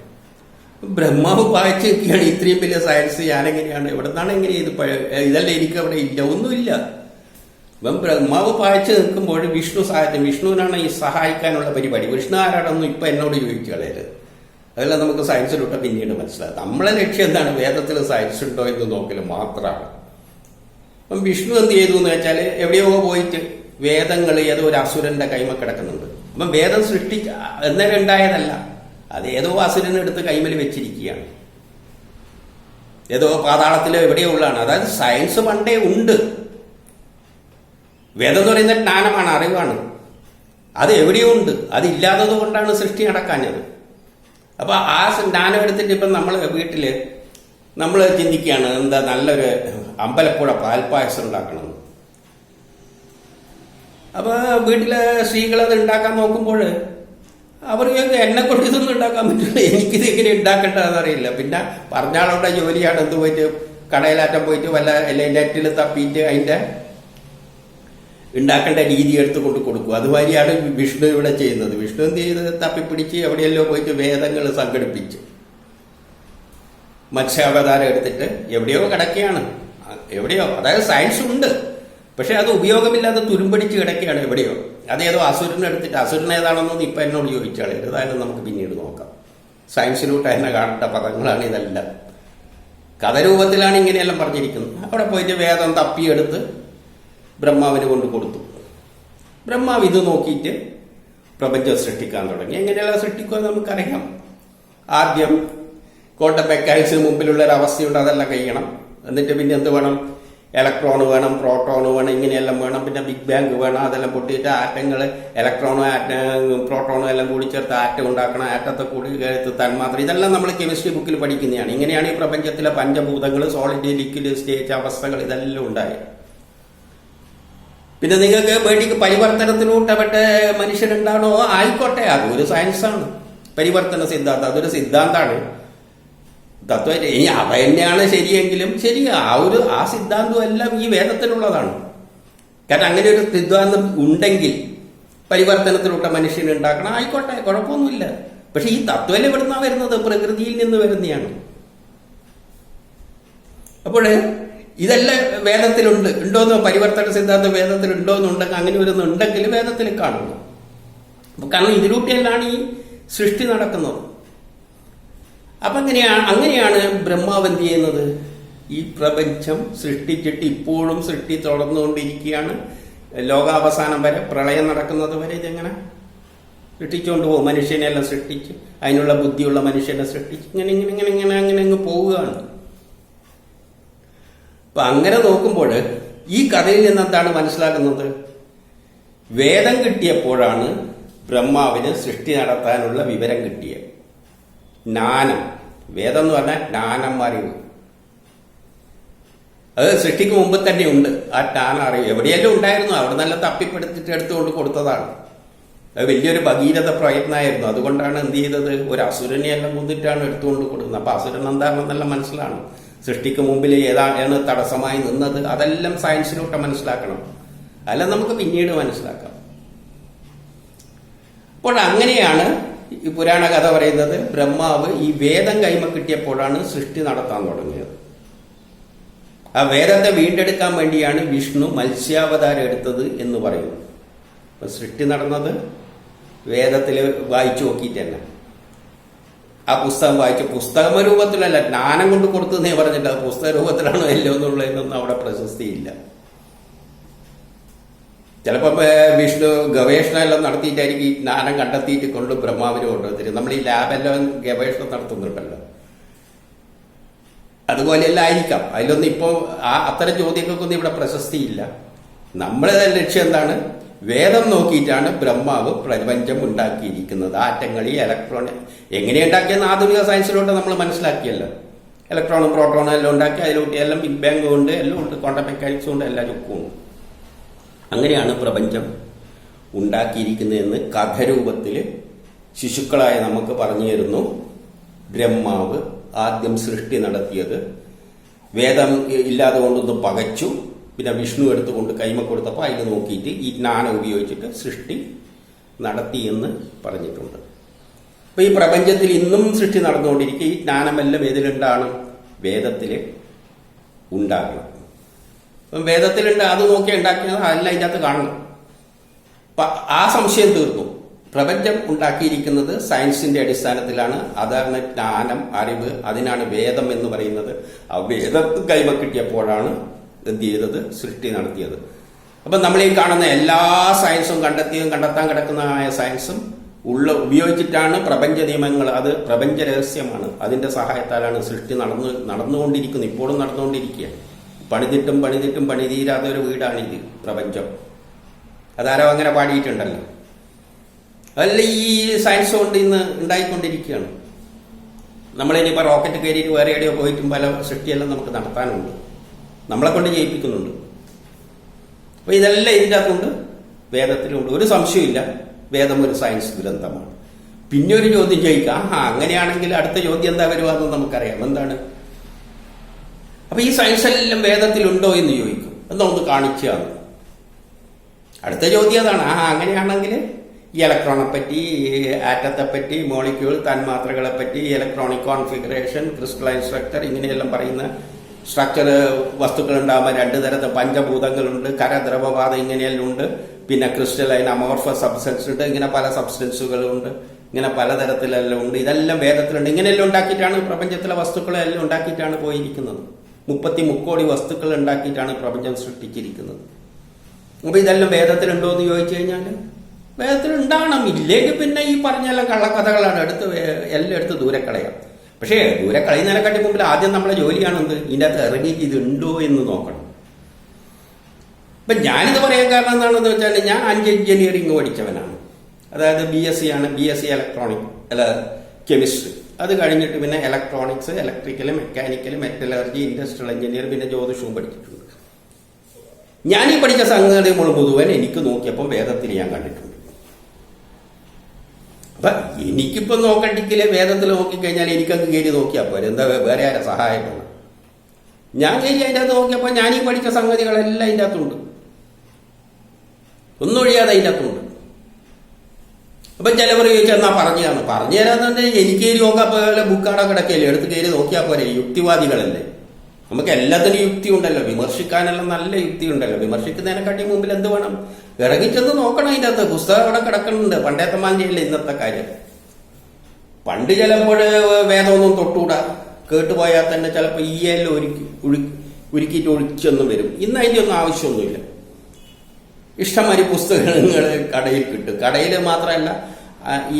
ബ്രഹ്മാവ് വായിച്ചു നോക്കിയാണ് ഇത്രയും വലിയ സയൻസ് ഞാനെങ്ങനെയാണ്, എവിടെ നിന്നാണ് എങ്ങനെ ഇതെല്ലാം എനിക്ക് അവിടെ ഇല്ല, ഒന്നുമില്ല. ഇപ്പം ബ്രഹ്മാവ് പായിച്ചു നിൽക്കുമ്പോൾ വിഷ്ണു വിഷ്ണുവിനാണ് ഈ സഹായിക്കാനുള്ള പരിപാടി. വിഷ്ണു ആരാണെന്നും ഇപ്പൊ എന്നോട് ചോദിച്ചു കളയരുത്. അതെല്ലാം നമുക്ക് സയൻസിലൂടെ പിന്നീട് മനസ്സിലാകും. നമ്മളെ ലക്ഷ്യം എന്താണ്, വേദത്തിൽ സയൻസ് ഉണ്ടോ എന്ന് നോക്കൽ മാത്രമാണ്. അപ്പം വിഷ്ണു എന്ത് ചെയ്തു എന്ന് വെച്ചാൽ എവിടെയോ പോയിട്ട് വേദങ്ങൾ ഏതോ ഒരു അസുരന്റെ കൈമ കിടക്കുന്നുണ്ട്. അപ്പം വേദം എന്നേരം ഉണ്ടായതല്ല, അത് ഏതോ അസുരനെടുത്ത് കൈമൽ വെച്ചിരിക്കുകയാണ്. ഏതോ പാതാളത്തിലോ എവിടെയോ ഉള്ളതാണ്. അതായത് സയൻസ് പണ്ടേ ഉണ്ട്. വേദം എന്ന് പറയുന്ന ജ്ഞാനമാണ്, അറിവാണ്. അത് എവിടെയോ ഉണ്ട്. അതില്ലാത്തത് കൊണ്ടാണ് സൃഷ്ടി നടക്കാഞ്ഞത്. അപ്പൊ ആ ജ്ഞാനം എടുത്തിട്ട് ഇപ്പം നമ്മൾ വീട്ടില് നമ്മൾ ചിന്തിക്കുകയാണ്, എന്താ നല്ലൊരു അമ്പലപ്പുഴ പാൽപ്പായസം ഉണ്ടാക്കണം. അപ്പൊ വീട്ടിലെ സ്ത്രീകൾ അത് ഉണ്ടാക്കാൻ നോക്കുമ്പോൾ അവർ എന്നെ കൊണ്ട് ഇതൊന്നും ഉണ്ടാക്കാൻ പറ്റില്ല, എനിക്കിത് എങ്ങനെ ഉണ്ടാക്കേണ്ടതെന്നറിയില്ല. പിന്നെ പറഞ്ഞാളുടെ ജോലിയാണ് എന്ത് പോയിട്ട് കടയിലാറ്റം പോയിട്ട് വല്ല നെറ്റിൽ തപ്പിയിട്ട് അതിന്റെ ഉണ്ടാക്കേണ്ട രീതി എടുത്ത് കൊണ്ട് കൊടുക്കും. അതുമാതിരിയാണ് വിഷ്ണു ഇവിടെ ചെയ്യുന്നത്. വിഷ്ണു എന്ത് ചെയ്ത് തപ്പിപ്പിടിച്ച് എവിടെയല്ലോ പോയിട്ട് വേദങ്ങൾ സംഘടിപ്പിച്ച് മത്സ്യാവതാരം എടുത്തിട്ട് എവിടെയോ കിടക്കുകയാണ്, എവിടെയോ. അതായത് സയൻസ് ഉണ്ട്, പക്ഷെ അത് ഉപയോഗമില്ലാതെ തുരുമ്പടിച്ച് കിടക്കുകയാണ് എവിടെയോ. അതേതോ അസുരനെ എടുത്തിട്ട്, അസുരൻ ഏതാണെന്നൊന്നും ഇപ്പൊ എന്നോട് ചോദിച്ചാൽ ഏതായാലും നമുക്ക് പിന്നീട് നോക്കാം. സയൻസിലൂട്ട് തന്നെ കാണേണ്ട പദങ്ങളാണ് ഇതെല്ലാം. കഥരൂപത്തിലാണ് ഇങ്ങനെയെല്ലാം പറഞ്ഞിരിക്കുന്നത്. അവിടെ പോയിട്ട് വേദം തപ്പിയെടുത്ത് ബ്രഹ്മാവിന് കൊണ്ട് കൊടുത്തു. ബ്രഹ്മാവ് ഇത് നോക്കിയിട്ട് പ്രപഞ്ചം സൃഷ്ടിക്കാൻ തുടങ്ങി. എങ്ങനെയല്ല സൃഷ്ടിക്കുക നമുക്കറിയാം. ആദ്യം ക്വാണ്ടം മെക്കാനിക്സിന് മുമ്പിലുള്ള ഒരു അവസ്ഥയുണ്ട്, അതെല്ലാം കഴിയണം. എന്നിട്ട് പിന്നെ എന്ത് വേണം, ഇലക്ട്രോൺ വേണം, പ്രോട്ടോൺ വേണം, ഇങ്ങനെയെല്ലാം വേണം. പിന്നെ ബിഗ് ബാങ് വേണം. അതെല്ലാം പൊട്ടിയിട്ട് ആറ്റങ്ങൾ, ഇലക്ട്രോണും പ്രോട്ടോണും എല്ലാം കൂടി ചേർത്ത് ആറ്റം ഉണ്ടാക്കണം. ആറ്റത്തെ കൂടി ചേർത്ത് തന്മാത്ര. ഇതെല്ലാം നമ്മൾ കെമിസ്ട്രി ബുക്കിൽ പഠിക്കുന്നതാണ്. ഇങ്ങനെയാണ് ഈ പ്രപഞ്ചത്തിലെ പഞ്ചഭൂതങ്ങൾ, സോളിഡ്, ലിക്വിഡ് സ്റ്റേറ്റ് അവസ്ഥകൾ ഇതെല്ലാം ഉണ്ടായത്. പിന്നെ നിങ്ങൾക്ക് വേണ്ടിക്ക് പരിവർത്തനത്തിലൂടെ മറ്റേ മനുഷ്യരുണ്ടാണോ, ആയിക്കോട്ടെ, അതൊരു സയൻസാണ്. പരിവർത്തന സിദ്ധാന്തം അതൊരു സിദ്ധാന്തമാണ്. തത്വം ഇനി അവ തന്നെയാണ് ശരിയെങ്കിലും ശരി, ആ സിദ്ധാന്തം എല്ലാം ഈ വേദത്തിലുള്ളതാണ്. കാരണം അങ്ങനെ ഒരു സിദ്ധാന്തം ഉണ്ടെങ്കിൽ പരിവർത്തനത്തിലൂടെ മനുഷ്യനെ ഉണ്ടാക്കണം, ആയിക്കോട്ടെ, കുഴപ്പമൊന്നുമില്ല. പക്ഷെ ഈ തത്വം എവിടുന്നാണ് വരുന്നത്, പ്രകൃതിയിൽ നിന്ന് വരുന്നതാണ്. അപ്പോൾ ഇതെല്ലാം വേദത്തിലുണ്ട്. ഉണ്ടോന്ന് പരിവർത്തന സിദ്ധാന്തം വേദത്തിൽ ഉണ്ടോന്നുണ്ടെങ്കിൽ, അങ്ങനെ വരുന്നുണ്ടെങ്കിൽ വേദത്തിൽ കാണുന്നു. കാരണം ഇതിലൂടെയെല്ലാം ഈ സൃഷ്ടി നടക്കുന്നത്. അപ്പൊ അങ്ങനെയാണ് ബ്രഹ്മാവ് എന്ത് ചെയ്യുന്നത്, ഈ പ്രപഞ്ചം സൃഷ്ടിച്ചിട്ട് ഇപ്പോഴും സൃഷ്ടി തുടർന്നുകൊണ്ടിരിക്കുകയാണ്. ലോകാവസാനം വരെ, പ്രളയം നടക്കുന്നത് വരെ ഇതെങ്ങനെ സൃഷ്ടിച്ചുകൊണ്ട് പോകും. മനുഷ്യനെല്ലാം സൃഷ്ടിച്ച്, അതിനുള്ള ബുദ്ധിയുള്ള മനുഷ്യനെ സൃഷ്ടിച്ച് ഇങ്ങനെ ഇങ്ങനെ ഇങ്ങനെ ഇങ്ങനെ അങ്ങനെ അങ്ങ് പോവുകയാണ്. അപ്പൊ അങ്ങനെ നോക്കുമ്പോൾ ഈ കഥയിൽ നിന്ന് എന്താണ് മനസ്സിലാക്കുന്നത്? വേദം കിട്ടിയപ്പോഴാണ് ബ്രഹ്മാവിന് സൃഷ്ടി നടത്താനുള്ള വിവരം കിട്ടിയത്. ജ്ഞാനം, വേദം എന്ന് പറഞ്ഞാൽ ജ്ഞാനം, അറിവ്. അത് സൃഷ്ടിക്ക് മുമ്പ് തന്നെ ഉണ്ട് ആ ജ്ഞാനം, അറിവ്. എവിടെയെല്ലാം ഉണ്ടായിരുന്നു, അവിടെ നല്ല തപ്പിപ്പെടുത്തിട്ട് എടുത്തുകൊണ്ട് കൊടുത്തതാണ്. അത് വലിയൊരു ഭഗീരഥ പ്രയത്നമായിരുന്നു. അതുകൊണ്ടാണ് എന്ത് ചെയ്തത്, ഒരു അസുരനെ എല്ലാം മുന്നിട്ടാണ് എടുത്തുകൊണ്ട് കൊടുക്കുന്നത്. അപ്പൊ അസുരൻ എന്താണെന്നെല്ലാം മനസ്സിലാണ്. സൃഷ്ടിക്ക് മുമ്പിൽ ഏതാണ് തടസ്സമായി നിന്നത്, അതെല്ലാം സയൻസിലൂടെ മനസ്സിലാക്കണം. അല്ല നമുക്ക് പിന്നീട് മനസ്സിലാക്കാം. അപ്പോൾ അങ്ങനെയാണ് ഈ പുരാണ കഥ പറയുന്നത്. ബ്രഹ്മാവ് ഈ വേദം കൈമ കിട്ടിയപ്പോഴാണ് സൃഷ്ടി നടത്താൻ തുടങ്ങിയത്. ആ വേദത്തെ വീണ്ടെടുക്കാൻ വേണ്ടിയാണ് വിഷ്ണു മത്സ്യാവതാരം എടുത്തത് എന്ന് പറയുന്നു. അപ്പൊ സൃഷ്ടി നടന്നത് വേദത്തിൽ വായിച്ചു നോക്കിയിട്ട് തന്നെ. ആ പുസ്തകം വായിച്ചു, പുസ്തക രൂപത്തിലല്ല, ജ്ഞാനം കൊണ്ട് കൊടുത്തതെന്നേ പറഞ്ഞിട്ട് അത് പുസ്തക രൂപത്തിലാണോ അല്ലോ എന്നുള്ളതിനൊന്നും അവിടെ പ്രശസ്തിയില്ല. ചിലപ്പോൾ വിഷ്ണു ഗവേഷണം എല്ലാം നടത്തിയിട്ടായിരിക്കും ഈ ജ്ഞാനം കണ്ടെത്തിയിട്ട് കൊണ്ട് ബ്രഹ്മാവിന് കൊണ്ടുവന്നിട്ട്. നമ്മൾ ഈ ലാബെല്ലാം ഗവേഷണം നടത്തുന്നുണ്ടല്ലോ, അതുപോലെയെല്ലാം ആയിരിക്കാം. അതിലൊന്നും ഇപ്പോൾ അത്തരം ചോദ്യങ്ങൾക്കൊന്നും ഇവിടെ പ്രശസ്തിയില്ല. നമ്മളെ ലക്ഷ്യം എന്താണ്? വേദം നോക്കിയിട്ടാണ് ബ്രഹ്മാവ് പ്രപഞ്ചം ഉണ്ടാക്കിയിരിക്കുന്നത്. ആറ്റങ്ങളി, ഇലക്ട്രോൺ എങ്ങനെ ഉണ്ടാക്കിയെന്ന് ആധുനിക സയൻസിലോട്ട് നമ്മൾ മനസ്സിലാക്കിയല്ലോ. ഇലക്ട്രോണും പ്രോട്ടോണും എല്ലാം ഉണ്ടാക്കി അതിലോട്ട് എല്ലാം ബിഗ് ബാങ് കൊണ്ട് എല്ലാം ഉണ്ട്, ക്വാണ്ടം മെക്കാനിക്സ് കൊണ്ട് എല്ലാം ചുക്കുണ്ട്. അങ്ങനെയാണ് പ്രപഞ്ചം ഉണ്ടാക്കിയിരിക്കുന്നതെന്ന് കഥരൂപത്തിൽ ശിശുക്കളായ നമുക്ക് പറഞ്ഞു തരുന്നു. ബ്രഹ്മാവ് ആദ്യം സൃഷ്ടി നടത്തിയത് വേദം ഇല്ലാതെ കൊണ്ടൊന്ന് പകച്ചു. പിന്നെ വിഷ്ണു എടുത്തുകൊണ്ട് കൈമ കൊടുത്തപ്പോൾ അതിൽ നോക്കിയിട്ട് ഈ ജ്ഞാനം ഉപയോഗിച്ചിട്ട് സൃഷ്ടി നടത്തി എന്ന് പറഞ്ഞിട്ടുണ്ട്. അപ്പൊ ഈ പ്രപഞ്ചത്തിൽ ഇന്നും സൃഷ്ടി നടന്നുകൊണ്ടിരിക്കുക. ഈ ജ്ഞാനമെല്ലാം ഏതിലുണ്ടാണ്? വേദത്തിൽ ഉണ്ടാകണം. അപ്പം വേദത്തിലുണ്ട്, അത് നോക്കി ഉണ്ടാക്കിയത് അല്ല അതിൻ്റെ അകത്ത് കാണണം. ആ സംശയം തീർന്നു. പ്രപഞ്ചം ഉണ്ടാക്കിയിരിക്കുന്നത് സയൻസിന്റെ അടിസ്ഥാനത്തിലാണ്. അതാണ് ജ്ഞാനം, അറിവ്. അതിനാണ് വേദം എന്ന് പറയുന്നത്. ആ വേദത്തിൽ കൈമ കിട്ടിയപ്പോഴാണ് എന്ത് ചെയ്തത്? സൃഷ്ടി നടത്തിയത്. അപ്പൊ നമ്മൾ ഈ കാണുന്ന എല്ലാ സയൻസും കണ്ടെത്തിയതും കണ്ടെത്താൻ കിടക്കുന്നതായ സയൻസും ഉപയോഗിച്ചിട്ടാണ് പ്രപഞ്ച നിയമങ്ങൾ. അത് പ്രപഞ്ച രഹസ്യമാണ്. അതിന്റെ സഹായത്താലാണ് സൃഷ്ടി നടന്നുകൊണ്ടിരിക്കുന്നത്. ഇപ്പോഴും നടന്നുകൊണ്ടിരിക്കുക. പണിതിട്ടും പണിതിട്ടും പണിതീരാത്ത ഒരു വീടാണിത് പ്രപഞ്ചം. അതാരോ അങ്ങനെ പാടിയിട്ടുണ്ടല്ലോ. അതല്ല ഈ സയൻസ് കൊണ്ട് ഇന്ന് ഉണ്ടായിക്കൊണ്ടിരിക്കുകയാണ്. നമ്മളിനിപ്പോൾ റോക്കറ്റ് കയറിയിട്ട് വേറെ എവിടെയോ പോയിട്ടും പല സൃഷ്ടിയെല്ലാം നമുക്ക് നടത്താനുണ്ട്. നമ്മളെ കൊണ്ട് ചെയ്യിപ്പിക്കുന്നുണ്ട്. അപ്പൊ ഇതെല്ലാം ഇതിൻ്റെ അകത്തുണ്ട്, വേദത്തിലുണ്ട്. ഒരു സംശയമില്ല, വേദം ഒരു സയൻസ് ഗ്രന്ഥമാണ്. പിന്നെ ഒരു ചോദ്യം ചോദിക്കാം, അങ്ങനെയാണെങ്കിൽ അടുത്ത ചോദ്യം എന്താ വരുവാന്ന് നമുക്കറിയാം. എന്താണ്? അപ്പൊ ഈ സയൻസ് എല്ലാം വേദത്തിലുണ്ടോ എന്ന് ചോദിക്കും. എന്താ ഒന്ന് കാണിച്ചാണ് അടുത്ത ചോദ്യം. അതാണ്, അങ്ങനെയാണെങ്കിൽ ഈ ഇലക്ട്രോണെ പറ്റി, ആറ്റത്തെ പറ്റി, മോളിക്യൂൾ, തന്മാത്രകളെ പറ്റി, ഇലക്ട്രോണിക് കോൺഫിഗറേഷൻ, ക്രിസ്റ്റലൈൻ സ്ട്രക്ചർ, ഇങ്ങനെയെല്ലാം പറയുന്ന സ്ട്രക്ചർ വസ്തുക്കൾ ഉണ്ടാകുമ്പോൾ രണ്ട് തരത്തിൽ പഞ്ചഭൂതങ്ങളുണ്ട്, ഖരദ്രവപാതം ഇങ്ങനെയെല്ലാം ഉണ്ട്. പിന്നെ ക്രിസ്റ്റലൈൻ, അമോർഫസ് സബ്സ്റ്റൻസ് ഉണ്ട്. ഇങ്ങനെ പല സബ്സ്റ്റൻസുകളുണ്ട്. ഇങ്ങനെ പലതരത്തിലെല്ലാം ഉണ്ട്. ഇതെല്ലാം വേദത്തിലുണ്ട്. ഇങ്ങനെയെല്ലാം ഉണ്ടാക്കിയിട്ടാണ് പ്രപഞ്ചത്തിലെ വസ്തുക്കളെല്ലാം ഉണ്ടാക്കിയിട്ടാണ് പോയിരിക്കുന്നത്. 33 കോടി വസ്തുക്കൾ ഉണ്ടാക്കിയിട്ടാണ് പ്രപഞ്ചം സൃഷ്ടിച്ചിരിക്കുന്നത്. അപ്പൊ ഇതെല്ലാം വേദത്തിലുണ്ടോ എന്ന് ചോദിച്ചു കഴിഞ്ഞാൽ വേദത്തിൽ ഉണ്ടാകണം. ഇല്ലെങ്കിൽ പിന്നെ ഈ പറഞ്ഞെല്ലാം കള്ളക്കഥകളാണ്. എല്ലാം എടുത്ത് ദൂരെ കളയാം. പക്ഷേ ദൂരെ കളയുന്നതിനെക്കാട്ടി മുമ്പിൽ ആദ്യം നമ്മളെ ജോലിയാണെന്ത്? ഇതിൻ്റെ അകത്ത് ഇറങ്ങിയിട്ട് ഇതുണ്ടോ എന്ന് നോക്കണം. ഇപ്പൊ ഞാനിത് പറയാൻ കാരണം എന്താണെന്ന് വെച്ചാൽ, ഞാൻ 5 എഞ്ചിനീയറിംഗ് പഠിച്ചവനാണ്. അതായത് BSc ആണ്, BSc ഇലക്ട്രോണിക് അല്ല കെമിസ്ട്രി. അത് കഴിഞ്ഞിട്ട് പിന്നെ electronics, electrical, mechanical, metallurgy, industrial engineer, പിന്നെ ജ്യോതിഷവും പഠിച്ചിട്ടുണ്ട്. ഞാനീ പഠിച്ച സംഗതി മുഴുവൻ എനിക്ക് നോക്കിയപ്പോൾ വേദത്തിൽ ഞാൻ കണ്ടിട്ടുണ്ട്. അപ്പൊ എനിക്കിപ്പോ നോക്കണ്ടെങ്കിൽ വേദത്തിൽ നോക്കിക്കഴിഞ്ഞാൽ എനിക്കങ്ങ് കയറി നോക്കിയാൽ പോരെ. എന്താ വേറെ ആരെ സഹായമാണ്? ഞാൻ കയറി അതിൻ്റെ അകത്ത് നോക്കിയപ്പോൾ ഞാൻ ഈ പഠിച്ച സംഗതികളെല്ലാം അതിൻ്റെ അകത്തുണ്ട്. ഒന്നും ഒഴിയാതെ അതിൻ്റെ അകത്തുണ്ട്. അപ്പൊ ചിലവർ ചോദിച്ചാൽ എന്നാ പറഞ്ഞു തരാന്നുണ്ട്. എനിക്ക് കയറി നോക്കാൻ പോലെ ബുക്കാടെ കിടക്കല്ലേ, എടുത്ത് കയറി നോക്കിയാൽ പോരെ. യുക്തിവാദികളല്ലേ. നമുക്ക് എല്ലാത്തിനും യുക്തി ഉണ്ടല്ലോ. വിമർശിക്കാനെല്ലാം നല്ല യുക്തി ഉണ്ടല്ലോ. വിമർശിക്കുന്നതിനെക്കാട്ടി മുമ്പിൽ എന്ത് വേണം? ഇറങ്ങിച്ചെന്ന് നോക്കണം. അതിൻ്റെ അകത്ത് പുസ്തകം അവിടെ കിടക്കുന്നുണ്ട്. പണ്ടേത്തെ മാതിരിയല്ല ഇന്നത്തെ കാര്യം. പണ്ട് ചിലപ്പോൾ വേദമൊന്നും തൊട്ടുകൂടാ, കേട്ടുപോയാൽ തന്നെ ചിലപ്പോൾ എല്ലാം ഉരുക്കിയിട്ട് ഒഴിച്ചൊന്നും വരും. ഇന്ന് അതിൻ്റെ ഒന്നും ആവശ്യമൊന്നുമില്ല. ഇഷ്ടംമാതിരി പുസ്തകങ്ങൾ കടയിൽ കിട്ടും. കടയിൽ മാത്രമല്ല,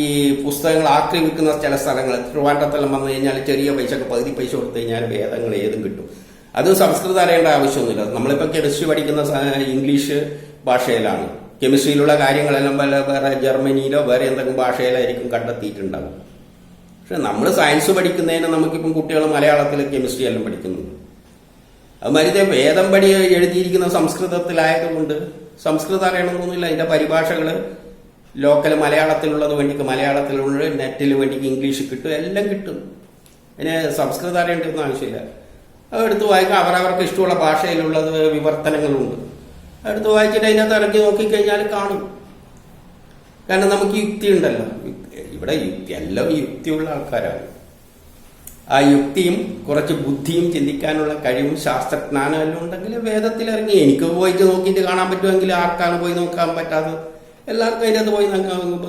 ഈ പുസ്തകങ്ങൾ ആക്കി വിൽക്കുന്ന ചില സ്ഥലങ്ങൾ ട്രിവാൻഡ്രത്തെല്ലാം വന്നു കഴിഞ്ഞാൽ ചെറിയ പൈസക്ക് പകുതി പൈസ കൊടുത്തു കഴിഞ്ഞാൽ വേദങ്ങൾ ഏതും കിട്ടും. അത് സംസ്കൃതം അറിയേണ്ട ആവശ്യമൊന്നുമില്ല. നമ്മളിപ്പോൾ കെമിസ്ട്രി പഠിക്കുന്ന ഇംഗ്ലീഷ് ഭാഷയിലാണ്. കെമിസ്ട്രിയിലുള്ള കാര്യങ്ങളെല്ലാം വേറെ ജർമ്മനിയിലോ വേറെ എന്തെങ്കിലും ഭാഷയിലായിരിക്കും കണ്ടെത്തിയിട്ടുണ്ടാകും. പക്ഷെ നമ്മൾ സയൻസ് പഠിക്കുന്നതിന് നമുക്കിപ്പം കുട്ടികൾ മലയാളത്തിൽ കെമിസ്ട്രി എല്ലാം പഠിക്കുന്നുണ്ട്. അതുമാതിരി വേദം എഴുതിയിരിക്കുന്ന സംസ്കൃതത്തിലായതുകൊണ്ട് സംസ്കൃതം അറിയണമെന്നൊന്നുമില്ല. അതിന്റെ പരിഭാഷകൾ ലോക്കൽ മലയാളത്തിലുള്ളത് വേണ്ടിക്ക് മലയാളത്തിലുള്ള, നെറ്റിൽ വേണ്ടിക്ക് ഇംഗ്ലീഷ് കിട്ടും, എല്ലാം കിട്ടും. അതിന് സംസ്കൃതം അറിയേണ്ടതൊന്നും ആവശ്യമില്ല. അതെടുത്ത് വായിക്കാം. അവരവർക്ക് ഇഷ്ടമുള്ള ഭാഷയിലുള്ളത് വിവർത്തനങ്ങളുണ്ട്. അതെടുത്ത് വായിച്ചിട്ട് അതിനകത്ത് ഇറക്കി നോക്കിക്കഴിഞ്ഞാൽ കാണും. കാരണം നമുക്ക് യുക്തി ഉണ്ടല്ലോ. ഇവിടെ യുക്തി എല്ലാം യുക്തിയുള്ള ആൾക്കാരാണ്. ആ യുക്തിയും കുറച്ച് ബുദ്ധിയും ചിന്തിക്കാനുള്ള കഴിവും ശാസ്ത്രജ്ഞാനം എല്ലാം ഉണ്ടെങ്കിൽ വേദത്തിൽ ഇറങ്ങി. എനിക്ക് പോയിട്ട് നോക്കിയിട്ട് കാണാൻ പറ്റുമെങ്കിൽ ആർക്കാണ് പോയി നോക്കാൻ പറ്റാത്തത്? എല്ലാവർക്കും അതിൻ്റെ അകത്ത് പോയി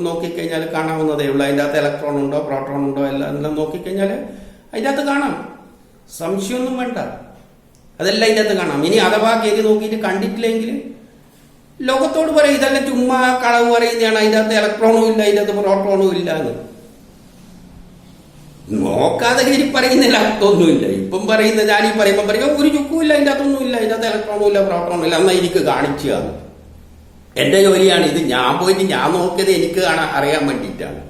നോക്കിക്കഴിഞ്ഞാൽ കാണാവുന്നതേ ഉള്ളൂ. അതിൻ്റെ അകത്ത് ഇലക്ട്രോൺ ഉണ്ടോ പ്രോട്ടോൺ ഉണ്ടോ എല്ലാം നോക്കിക്കഴിഞ്ഞാൽ അതിൻ്റെ അകത്ത് കാണാം. സംശയമൊന്നും വേണ്ട, അതെല്ലാം അതിൻ്റെ അകത്ത് കാണാം. ഇനി അഥവാ കയറി നോക്കിയിട്ട് കണ്ടിട്ടില്ലെങ്കിൽ ലോകത്തോട് പറയും ഇതെല്ലാം ചുമ്മാ കളവ് പറയുന്നതാണ്, അതിൻ്റെ അകത്ത് ഇലക്ട്രോണും ഇല്ല, അതിൻ്റെ അകത്ത് പ്രോട്ടോണും ഇല്ല എന്ന്. നോക്കാതെ കയറി പറയുന്നതിൽ അർത്ഥമൊന്നുമില്ല. ഇപ്പം പറയുന്നത് ഞാനീ പറയുമ്പോൾ പറയും ഒരു ചുക്കുമില്ല, അതിൻ്റെ അകത്തൊന്നും ഇല്ല, അതിൻ്റെ അകത്ത് ഇലക്ട്രോണും ഇല്ല പ്രോട്ടോണും ഇല്ല. എന്നാൽ എനിക്ക് കാണിച്ചു തന്നു. എന്റെ ജോലിയാണ് ഇത്. ഞാൻ പോയിട്ട് ഞാൻ നോക്കിയത് എനിക്ക് അറിയാൻ വേണ്ടിയിട്ടാണ്.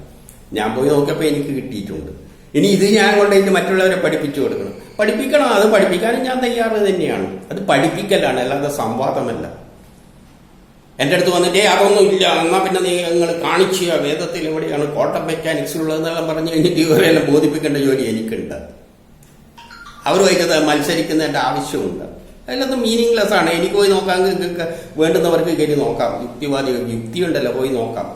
ഞാൻ പോയി നോക്കിയപ്പോൾ എനിക്ക് കിട്ടിയിട്ടുണ്ട്. ഇനി ഇത് ഞാൻ കൊണ്ടുപോയിട്ട് മറ്റുള്ളവരെ പഠിപ്പിച്ചു കൊടുക്കണം. പഠിപ്പിക്കണം, അത് പഠിപ്പിക്കാനും ഞാൻ തയ്യാറ് തന്നെയാണ്. അത് പഠിപ്പിക്കലാണ്, അല്ലാതെ സംവാദമല്ല. എൻ്റെ അടുത്ത് വന്നിട്ട് അതൊന്നും ഇല്ല, എന്നാൽ പിന്നെ നിങ്ങൾ കാണിച്ചു വേദത്തിൽ എവിടെയാണ് ക്വാണ്ടം മെക്കാനിക്സ് ഉള്ളതെന്നെല്ലാം പറഞ്ഞു കഴിഞ്ഞിട്ട് ഇവരെല്ലാം ബോധിപ്പിക്കേണ്ട ജോലി എനിക്കുണ്ട്. അവരുമായിട്ട് മത്സരിക്കുന്നതിൻ്റെ ആവശ്യമുണ്ട്. അതിലൊന്നും മീനിങ്ലെസ് ആണ്. എനിക്ക് പോയി നോക്കാൻ വേണ്ടുന്നവർക്ക് കയറി നോക്കാം. യുക്തിയുണ്ടല്ലോ, പോയി നോക്കാം.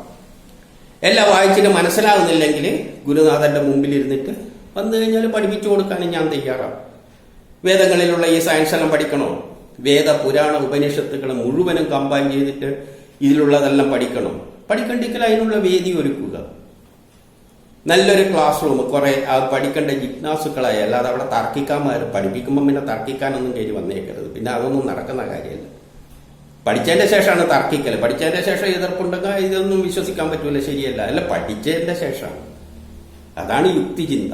എല്ലാം വായിച്ചിട്ട് മനസ്സിലാവുന്നില്ലെങ്കിൽ ഗുരുനാഥന്റെ മുമ്പിൽ ഇരുന്നിട്ട് വന്നു കഴിഞ്ഞാൽ പഠിപ്പിച്ചു കൊടുക്കാനും ഞാൻ തയ്യാറാണ്. വേദങ്ങളിലുള്ള ഈ സയൻസ് എല്ലാം പഠിക്കണോ? വേദ പുരാണ ഉപനിഷത്തുകൾ മുഴുവനും കമ്പൈൻ ചെയ്തിട്ട് ഇതിലുള്ളതെല്ലാം പഠിക്കണം. പഠിക്കണ്ടെങ്കിൽ അതിനുള്ള വേദി ഒരുക്കുക. നല്ലൊരു ക്ലാസ് റൂം, കുറെ പഠിക്കേണ്ട ജിജ്ഞാസുക്കളായി, അല്ലാതെ അവിടെ പഠിപ്പിക്കുമ്പോൾ പിന്നെ തർക്കിക്കാനൊന്നും കയറി വന്നേക്കരുത്. പിന്നെ അതൊന്നും നടക്കുന്ന കാര്യമല്ല. പഠിച്ചതിന്റെ ശേഷമാണ് തർക്കിക്കൽ. പഠിച്ചതിന്റെ ശേഷം എതിർപ്പുണ്ടെങ്കിൽ ഇതൊന്നും വിശ്വസിക്കാൻ പറ്റൂല, ശരിയല്ല. അല്ല, പഠിച്ചതിന്റെ ശേഷമാണ്. അതാണ് യുക്തിചിന്ത.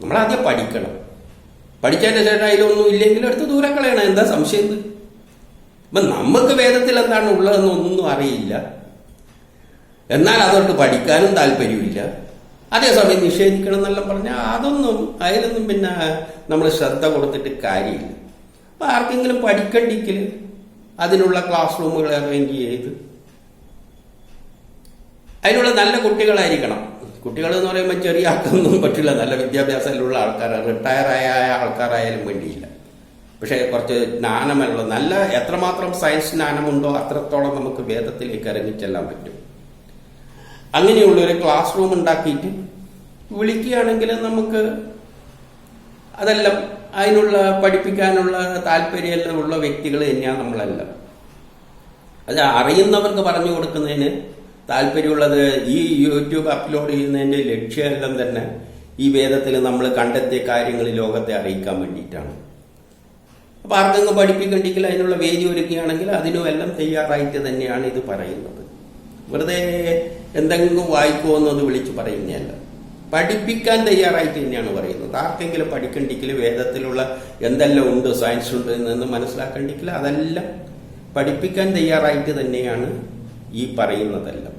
നമ്മളാദ്യം പഠിക്കണം. പഠിച്ചതിന്റെ ശേഷം അതിലൊന്നും ഇല്ലെങ്കിലും എടുത്ത് ദൂരെ കളയണം. എന്താ സംശയം? അപ്പൊ നമുക്ക് വേദത്തിൽ എന്താണ് ഉള്ളതെന്നൊന്നും അറിയില്ല, എന്നാൽ അതോട്ട് പഠിക്കാനും താല്പര്യമില്ല. അതേസമയം നിഷേധിക്കണം എന്നെല്ലാം പറഞ്ഞാൽ അതിലൊന്നും പിന്നെ നമ്മൾ ശ്രദ്ധ കൊടുത്തിട്ട് കാര്യമില്ല. അപ്പൊ ആർക്കെങ്കിലും പഠിക്കണ്ടെങ്കിൽ അതിനുള്ള ക്ലാസ് റൂമുകൾ അറേഞ്ച് ചെയ്ത് അതിനുള്ള നല്ല കുട്ടികളായിരിക്കണം. കുട്ടികൾ എന്ന് പറയുമ്പോൾ ചെറിയ ആൾക്കൊന്നും പറ്റില്ല. നല്ല വിദ്യാഭ്യാസത്തിലുള്ള ആൾക്കാർ, റിട്ടയറായ ആൾക്കാരായാലും വേണ്ടിയില്ല. പക്ഷേ കുറച്ച് ജ്ഞാനമുള്ള, നല്ല എത്രമാത്രം സയൻസ് ജ്ഞാനമുണ്ടോ അത്രത്തോളം നമുക്ക് വേദത്തിലേക്ക് ഇറങ്ങിച്ചെല്ലാൻ പറ്റും. അങ്ങനെയുള്ളൊരു ക്ലാസ് റൂം ഉണ്ടാക്കിയിട്ട് വിളിക്കുകയാണെങ്കിൽ നമുക്ക് അതെല്ലാം അതിനുള്ള പഠിപ്പിക്കാനുള്ള താല്പര്യമെല്ലാം ഉള്ള വ്യക്തികൾ തന്നെയാണ് നമ്മളെല്ലാം. അത് അറിയുന്നവർക്ക് പറഞ്ഞു കൊടുക്കുന്നതിന് താല്പര്യമുള്ളത്. ഈ യൂട്യൂബ് അപ്ലോഡ് ചെയ്യുന്നതിൻ്റെ ലക്ഷ്യമെല്ലാം തന്നെ ഈ വേദത്തിൽ നമ്മൾ കണ്ടെത്തിയ കാര്യങ്ങൾ ലോകത്തെ അറിയിക്കാൻ വേണ്ടിയിട്ടാണ്. അപ്പൊ ആർക്കെങ്കിലും പഠിപ്പിക്കണ്ടെങ്കിൽ അതിനുള്ള വേദി ഒരുക്കുകയാണെങ്കിൽ അതിനും എല്ലാം തയ്യാറായിട്ട് തന്നെയാണ് ഇത് പറയുന്നത്. വെറുതെ എന്തെങ്കിലും വായിക്കുമോ എന്നത് വിളിച്ച് പറയുന്നതല്ല. പഠിപ്പിക്കാൻ തയ്യാറായിട്ട് തന്നെയാണ് പറയുന്നത്. ആർക്കെങ്കിലും പഠിക്കണ്ടെങ്കിൽ വേദത്തിലുള്ള എന്തെല്ലാം ഉണ്ട്, സയൻസ് ഉണ്ട് എന്ന് മനസ്സിലാക്കണ്ടെങ്കിൽ അതെല്ലാം പഠിപ്പിക്കാൻ തയ്യാറായിട്ട് തന്നെയാണ് ഈ പറയുന്നതെല്ലാം.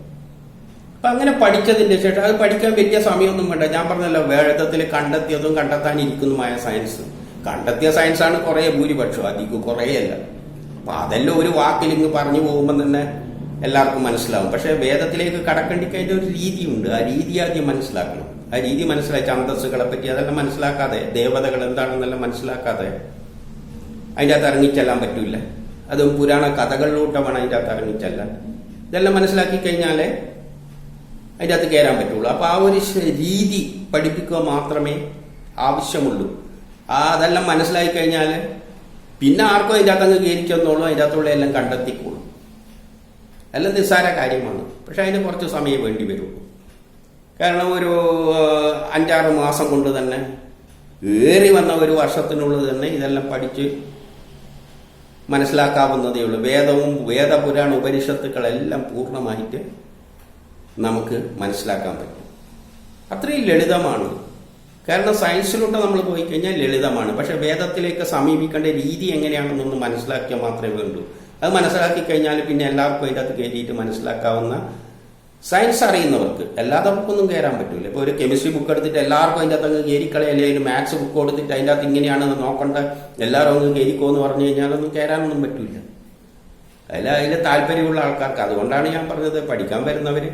അപ്പൊ അങ്ങനെ പഠിച്ചതിന്റെ ശേഷം അത് പഠിക്കാൻ വലിയ സമയമൊന്നും വേണ്ട. ഞാൻ പറഞ്ഞല്ലോ, വേദത്തിൽ കണ്ടെത്തിയതും കണ്ടെത്താനിരിക്കുന്നതുമായ സയൻസ്, കണ്ടെത്തിയ സയൻസാണ് കുറെ ഭൂരിപക്ഷം, അധികം കുറേയല്ല. അപ്പൊ അതെല്ലാം ഒരു വാക്കിലിങ്ങ് പറഞ്ഞു പോകുമ്പോൾ തന്നെ എല്ലാവർക്കും മനസ്സിലാവും. പക്ഷെ വേദത്തിലേക്ക് കടക്കണ്ടിക്ക് അതിന്റെ ഒരു രീതിയുണ്ട്. ആ രീതി ആദ്യം മനസ്സിലാക്കണം. ആ രീതി മനസ്സിലാക്കി ഛന്ദസ്സുകളെ പറ്റി അതെല്ലാം മനസ്സിലാക്കാതെ, ദേവതകൾ എന്താണെന്നെല്ലാം മനസ്സിലാക്കാതെ അതിൻ്റെ അകത്ത് ഇറങ്ങിച്ചെല്ലാൻ പറ്റൂല. അതും പുരാണ കഥകളിലൂടെ വേണം അതിൻ്റെ അകത്ത് ഇറങ്ങിച്ചെല്ലാൻ. ഇതെല്ലാം മനസ്സിലാക്കി കഴിഞ്ഞാലേ അതിൻ്റെ അകത്ത് കയറാൻ പറ്റുള്ളൂ. അപ്പൊ ആ ഒരു രീതി പഠിപ്പിക്കുക മാത്രമേ ആവശ്യമുള്ളൂ. അതെല്ലാം മനസ്സിലാക്കി കഴിഞ്ഞാൽ പിന്നെ ആർക്കും അതിൻ്റെ അകത്തങ്ങ് കയറിച്ചെന്നോളൂ, അതിൻ്റെ അകത്തുള്ള എല്ലാം കണ്ടെത്തിക്കോളൂ. എല്ലാം നിസ്സാര കാര്യമാണ്. പക്ഷെ അതിന് കുറച്ച് സമയം വേണ്ടി വരുള്ളൂ. കാരണം ഒരു 5-6 മാസം കൊണ്ട് തന്നെ ഏറി വന്ന ഒരു വർഷത്തിനുള്ളിൽ തന്നെ ഇതെല്ലാം പഠിച്ച് മനസ്സിലാക്കാവുന്നതേ ഉള്ളൂ. വേദവും വേദപുരാണ ഉപനിഷത്തുക്കളെല്ലാം പൂർണ്ണമായിട്ട് നമുക്ക് മനസ്സിലാക്കാൻ പറ്റും. അത്രയും ലളിതമാണ്. കാരണം സയൻസിലോട്ട് നമ്മൾ പോയി കഴിഞ്ഞാൽ ലളിതമാണ്. പക്ഷെ വേദത്തിലേക്ക് സമീപിക്കേണ്ട രീതി എങ്ങനെയാണെന്നൊന്ന് മനസ്സിലാക്കിയാൽ മാത്രമേ വേണ്ടൂ. അത് മനസ്സിലാക്കി കഴിഞ്ഞാൽ പിന്നെ എല്ലാവർക്കും അതിൻ്റെ അകത്ത് കയറ്റിയിട്ട് മനസ്സിലാക്കാവുന്ന സയൻസ് അറിയുന്നവർക്ക്, അല്ലാത്തവർക്കൊന്നും കയറാൻ പറ്റില്ല. ഇപ്പോൾ ഒരു കെമിസ്ട്രി ബുക്ക് എടുത്തിട്ട് എല്ലാവർക്കും അതിൻ്റെ അകത്ത് അങ്ങ് കയറിക്കളയ, അല്ലെങ്കിൽ ഒരു മാത്സ് ബുക്ക് കൊടുത്തിട്ട് അതിൻ്റെ അകത്ത് ഇങ്ങനെയാണെന്ന് നോക്കണ്ട എല്ലാവരും അങ്ങ് കയറിക്കോ എന്ന് പറഞ്ഞു കഴിഞ്ഞാലൊന്നും കയറാനൊന്നും പറ്റില്ല. അതിൽ താല്പര്യമുള്ള ആൾക്കാർക്ക്, അതുകൊണ്ടാണ് ഞാൻ പറഞ്ഞത് പഠിക്കാൻ വരുന്നവർ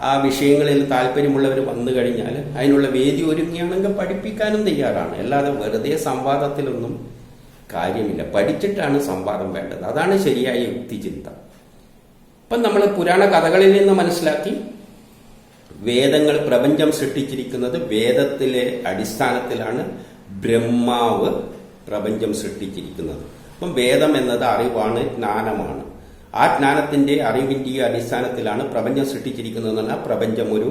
ആ വിഷയങ്ങളിൽ താല്പര്യമുള്ളവർ വന്നു കഴിഞ്ഞാൽ അതിനുള്ള വേദി ഒരുങ്ങിയാണെങ്കിൽ പഠിപ്പിക്കാനും തയ്യാറാണ്. അല്ലാതെ വെറുതെ സംവാദത്തിലൊന്നും കാര്യമില്ല. പഠിച്ചിട്ടാണ് സംവാദം വേണ്ടത്. അതാണ് ശരിയായ യുക്തിചിന്ത. ഇപ്പം നമ്മൾ പുരാണ കഥകളിൽ നിന്ന് മനസ്സിലാക്കി വേദങ്ങൾ പ്രപഞ്ചം സൃഷ്ടിച്ചിരിക്കുന്നത് വേദത്തിലെ അടിസ്ഥാനത്തിലാണ് ബ്രഹ്മാവ് പ്രപഞ്ചം സൃഷ്ടിച്ചിരിക്കുന്നത്. അപ്പം വേദം എന്നത് അറിവാണ്, ജ്ഞാനമാണ്. ആ ജ്ഞാനത്തിന്റെ അറിവിന്റെ അടിസ്ഥാനത്തിലാണ് പ്രപഞ്ചം സൃഷ്ടിച്ചിരിക്കുന്നത് എന്ന് പറഞ്ഞാൽ പ്രപഞ്ചം ഒരു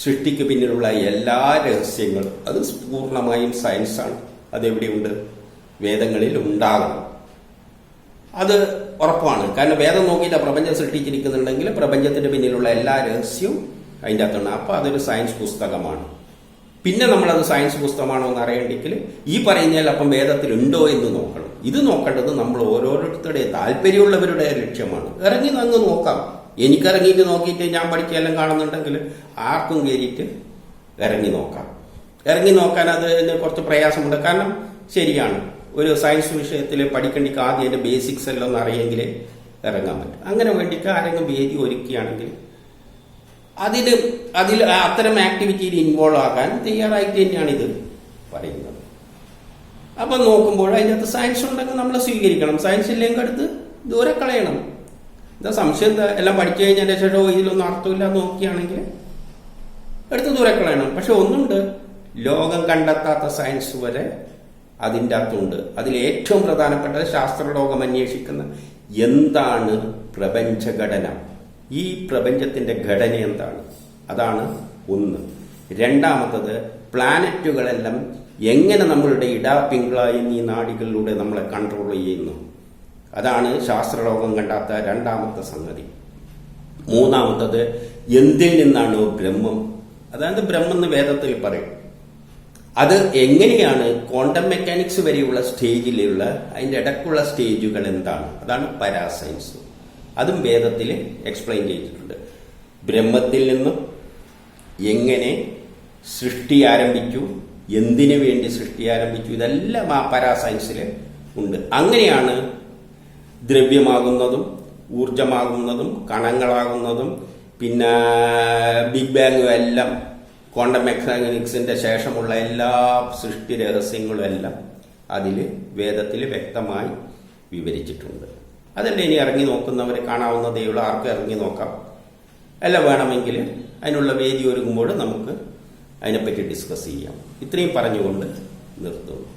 സൃഷ്ടിക്ക് പിന്നിലുള്ള എല്ലാ രഹസ്യങ്ങളും അത് പൂർണ്ണമായും സയൻസാണ്. അതെവിടെയുണ്ട്? വേദങ്ങളിൽ ഉണ്ടാകണം. അത് ഉറപ്പാണ്. കാരണം വേദം നോക്കിയിട്ട് പ്രപഞ്ചം സൃഷ്ടിച്ചിരിക്കുന്നുണ്ടെങ്കിൽ പ്രപഞ്ചത്തിന്റെ പിന്നിലുള്ള എല്ലാ രഹസ്യവും അതിൻ്റെ അകത്തുണ്ട്. അപ്പോൾ അതൊരു സയൻസ് പുസ്തകമാണ്. പിന്നെ നമ്മളത് സയൻസ് പുസ്തകമാണോ എന്ന് അറിയണമെങ്കിൽ ഈ പറയുന്നതിൽ അപ്പം വേദത്തിലുണ്ടോ എന്ന് നോക്കണം. ഇത് നോക്കേണ്ടത് നമ്മൾ ഓരോരുത്തരുടെ താല്പര്യമുള്ളവരുടെ ലക്ഷ്യമാണ്. ഇറങ്ങി അങ്ങ് നോക്കാം. എനിക്കിറങ്ങിയിട്ട് നോക്കിയിട്ട് ഞാൻ പഠിക്കുകയെല്ലാം കാണുന്നുണ്ടെങ്കിൽ ആർക്കും കയറിയിട്ട് ഇറങ്ങി നോക്കാം. ഇറങ്ങി നോക്കാൻ അതിന് കുറച്ച് പ്രയാസമുണ്ട്. കാരണം ശരിയാണ്, ഒരു സയൻസ് വിഷയത്തിൽ പഠിക്കേണ്ടിക്ക് ആദ്യം അതിന്റെ ബേസിക്സ് എല്ലാം ഒന്ന് അറിയെങ്കിൽ ഇറങ്ങാൻ പറ്റും. അങ്ങനെ വേണ്ടിയിട്ട് ആരെങ്കിലും വേദി ഒരുക്കുകയാണെങ്കിൽ അതിൽ അത്തരം ആക്ടിവിറ്റിയിൽ ഇൻവോൾവ് ആകാൻ തയ്യാറായിട്ട് തന്നെയാണ് ഇത് പറയുന്നത്. അപ്പം നോക്കുമ്പോൾ അതിനകത്ത് സയൻസ് ഉണ്ടെങ്കിൽ നമ്മൾ സ്വീകരിക്കണം. സയൻസ് ഇല്ലെങ്കിൽ അടുത്ത് ദൂരെ കളയണം. എന്താ സംശയം? എന്താ എല്ലാം പഠിച്ചു കഴിഞ്ഞതിന്റെ ശേഷം ഇതിലൊന്നും അർത്ഥമില്ല നോക്കിയാണെങ്കിൽ എടുത്ത് ദൂരെ കളയണം. പക്ഷെ ഒന്നുണ്ട്, ലോകം കണ്ടെത്താത്ത സയൻസ് വരെ അതിൻ്റെ അകത്തുണ്ട്. അതിൽ ഏറ്റവും പ്രധാനപ്പെട്ടത് ശാസ്ത്രലോകം അന്വേഷിക്കുന്ന എന്താണ് പ്രപഞ്ചഘടന, ഈ പ്രപഞ്ചത്തിന്റെ ഘടന എന്താണ്, അതാണ് ഒന്ന്. രണ്ടാമത്തത് പ്ലാനറ്റുകളെല്ലാം എങ്ങനെ നമ്മളുടെ പിങ്കള എന്നീ നാഡികളിലൂടെ നമ്മളെ കൺട്രോൾ ചെയ്യുന്നു, അതാണ് ശാസ്ത്രലോകം കണ്ടാത്ത രണ്ടാമത്തെ സംഗതി. മൂന്നാമത്തത് എന്തിൽ നിന്നാണ് ബ്രഹ്മം, അതായത് ബ്രഹ്മം എന്ന് വേദത്തിൽ പറയും. അത് എങ്ങനെയാണ് ക്വാണ്ടം മെക്കാനിക്സ് വരെയുള്ള സ്റ്റേജിലുള്ള അതിൻ്റെ ഇടക്കുള്ള സ്റ്റേജുകൾ എന്താണ്, അതാണ് പാരാസയൻസ്. അതും വേദത്തിൽ എക്സ്പ്ലെയിൻ ചെയ്തിട്ടുണ്ട്. ബ്രഹ്മത്തിൽ നിന്നും എങ്ങനെ സൃഷ്ടി ആരംഭിച്ചു, എന്തിനു വേണ്ടി സൃഷ്ടി ആരംഭിച്ചു, ഇതെല്ലാം ആ പാരാസയൻസിൽ ഉണ്ട്. അങ്ങനെയാണ് ദ്രവ്യമാകുന്നതും ഊർജമാകുന്നതും കണങ്ങളാകുന്നതും പിന്നെ ബിഗ് ബാങ്ങും എല്ലാം ക്വാണ്ടം മെക്കാനിക്സിന്റെ ശേഷമുള്ള എല്ലാ സൃഷ്ടി രഹസ്യങ്ങളും എല്ലാം അതിൽ വേദത്തിൽ വ്യക്തമായി വിവരിച്ചിട്ടുണ്ട്. അതല്ലേ ഇനി ഇറങ്ങി നോക്കുന്നവർ കാണാവുന്നതേ ഉള്ളൂ. ആർക്കും ഇറങ്ങി നോക്കാം. അല്ല വേണമെങ്കിൽ അതിനുള്ള വേദി ഒരുങ്ങുമ്പോൾ നമുക്ക് അതിനെപ്പറ്റി ഡിസ്കസ് ചെയ്യാം. ഇത്രയും പറഞ്ഞുകൊണ്ട് നിർത്തുന്നു.